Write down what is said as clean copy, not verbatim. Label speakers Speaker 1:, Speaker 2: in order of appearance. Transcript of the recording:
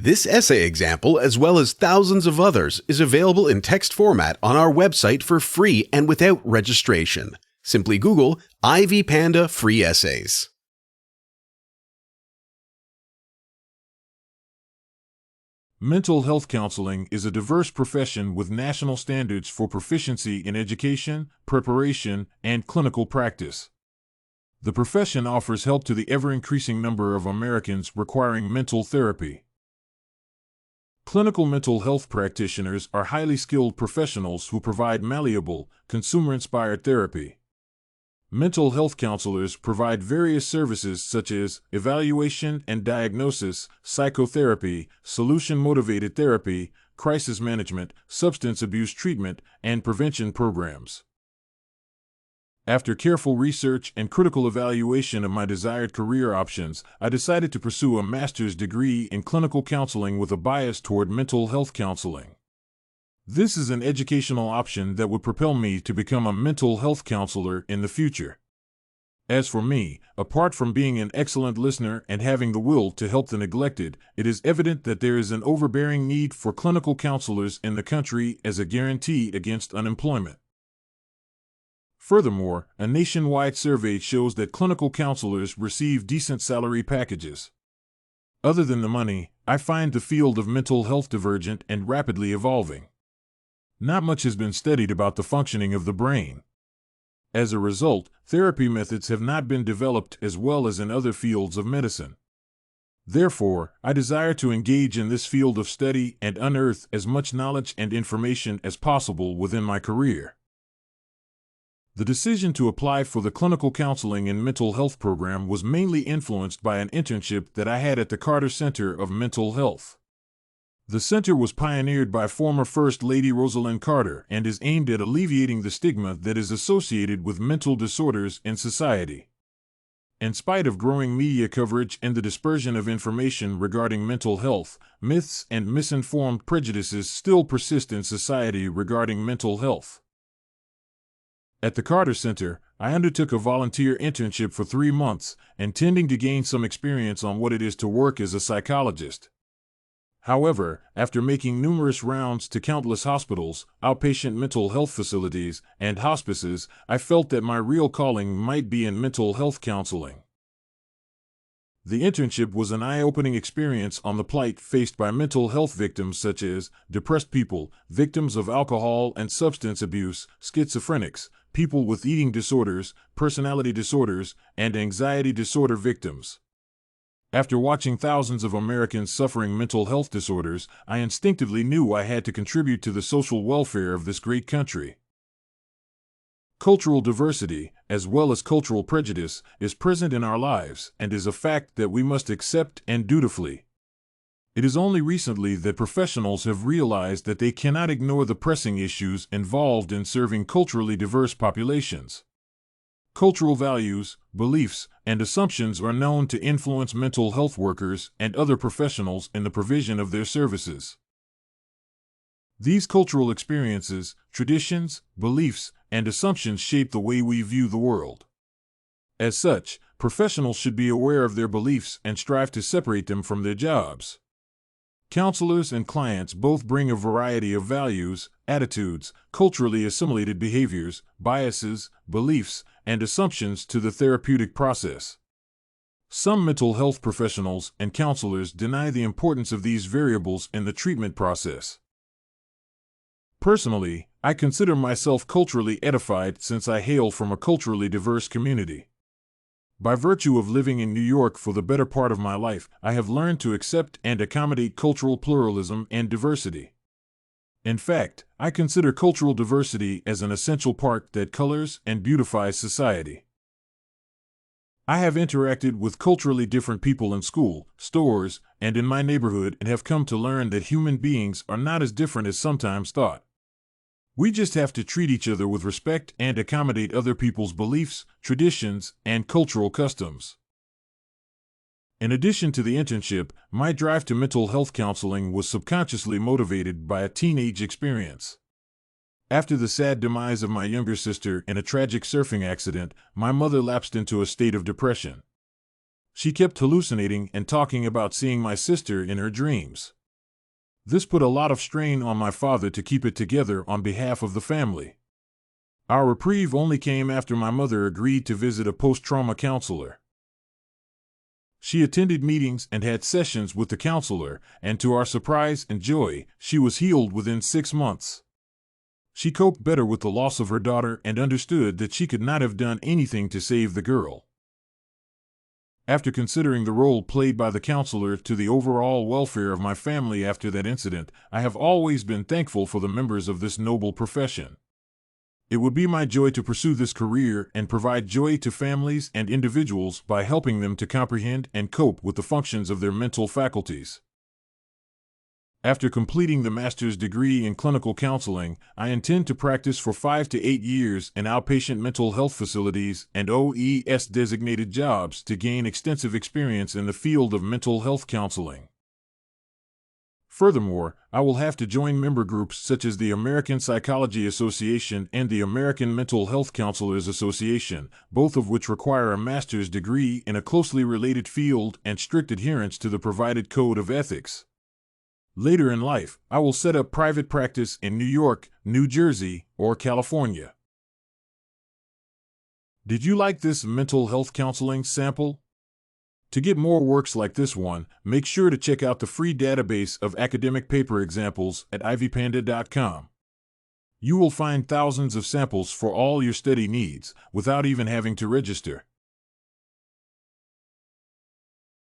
Speaker 1: This essay example, as well as thousands of others, is available in text format on our website for free and without registration. Simply Google Ivy Panda Free Essays.
Speaker 2: Mental health counseling is a diverse profession with national standards for proficiency in education, preparation, and clinical practice. The profession offers help to the ever-increasing number of Americans requiring mental therapy. Clinical mental health practitioners are highly skilled professionals who provide malleable, consumer-inspired therapy. Mental health counselors provide various services such as evaluation and diagnosis, psychotherapy, solution-motivated therapy, crisis management, substance abuse treatment, and prevention programs. After careful research and critical evaluation of my desired career options, I decided to pursue a master's degree in clinical counseling with a bias toward mental health counseling. This is an educational option that would propel me to become a mental health counselor in the future. As for me, apart from being an excellent listener and having the will to help the neglected, it is evident that there is an overbearing need for clinical counselors in the country as a guarantee against unemployment. Furthermore, a nationwide survey shows that clinical counselors receive decent salary packages. Other than the money, I find the field of mental health divergent and rapidly evolving. Not much has been studied about the functioning of the brain. As a result, therapy methods have not been developed as well as in other fields of medicine. Therefore, I desire to engage in this field of study and unearth as much knowledge and information as possible within my career. The decision to apply for the clinical counseling and mental health program was mainly influenced by an internship that I had at the Carter Center of Mental Health. The center was pioneered by former First Lady Rosalind Carter and is aimed at alleviating the stigma that is associated with mental disorders in society. In spite of growing media coverage and the dispersion of information regarding mental health, myths and misinformed prejudices still persist in society regarding mental health. At the Carter Center, I undertook a volunteer internship for 3 months, intending to gain some experience on what it is to work as a psychologist. However, after making numerous rounds to countless hospitals, outpatient mental health facilities, and hospices, I felt that my real calling might be in mental health counseling. The internship was an eye-opening experience on the plight faced by mental health victims such as depressed people, victims of alcohol and substance abuse, schizophrenics, people with eating disorders, personality disorders, and anxiety disorder victims. After watching thousands of Americans suffering mental health disorders, I instinctively knew I had to contribute to the social welfare of this great country. Cultural diversity, as well as cultural prejudice, is present in our lives and is a fact that we must accept and dutifully. It is only recently that professionals have realized that they cannot ignore the pressing issues involved in serving culturally diverse populations. Cultural values, beliefs, and assumptions are known to influence mental health workers and other professionals in the provision of their services. These cultural experiences, traditions, beliefs, and assumptions shape the way we view the world. As such, professionals should be aware of their beliefs and strive to separate them from their jobs. Counselors and clients both bring a variety of values, attitudes, culturally assimilated behaviors, biases, beliefs, and assumptions to the therapeutic process. Some mental health professionals and counselors deny the importance of these variables in the treatment process. Personally, I consider myself culturally edified since I hail from a culturally diverse community. By virtue of living in New York for the better part of my life, I have learned to accept and accommodate cultural pluralism and diversity. In fact, I consider cultural diversity as an essential part that colors and beautifies society. I have interacted with culturally different people in school, stores, and in my neighborhood and have come to learn that human beings are not as different as sometimes thought. We just have to treat each other with respect and accommodate other people's beliefs, traditions, and cultural customs. In addition to the internship, my drive to mental health counseling was subconsciously motivated by a teenage experience. After the sad demise of my younger sister in a tragic surfing accident, my mother lapsed into a state of depression. She kept hallucinating and talking about seeing my sister in her dreams. This put a lot of strain on my father to keep it together on behalf of the family. Our reprieve only came after my mother agreed to visit a post-trauma counselor. She attended meetings and had sessions with the counselor, and to our surprise and joy, she was healed within 6 months. She coped better with the loss of her daughter and understood that she could not have done anything to save the girl. After considering the role played by the counselor to the overall welfare of my family after that incident, I have always been thankful for the members of this noble profession. It would be my joy to pursue this career and provide joy to families and individuals by helping them to comprehend and cope with the functions of their mental faculties. After completing the master's degree in clinical counseling, I intend to practice for 5 to 8 years in outpatient mental health facilities and OES-designated jobs to gain extensive experience in the field of mental health counseling. Furthermore, I will have to join member groups such as the American Psychology Association and the American Mental Health Counselors Association, both of which require a master's degree in a closely related field and strict adherence to the provided code of ethics. Later in life, I will set up private practice in New York, New Jersey, or California. Did you like this mental health counseling sample? To get more works like this one, make sure to check out the free database of academic paper examples at ivpanda.com. You will find thousands of samples for all your study needs without even having to register.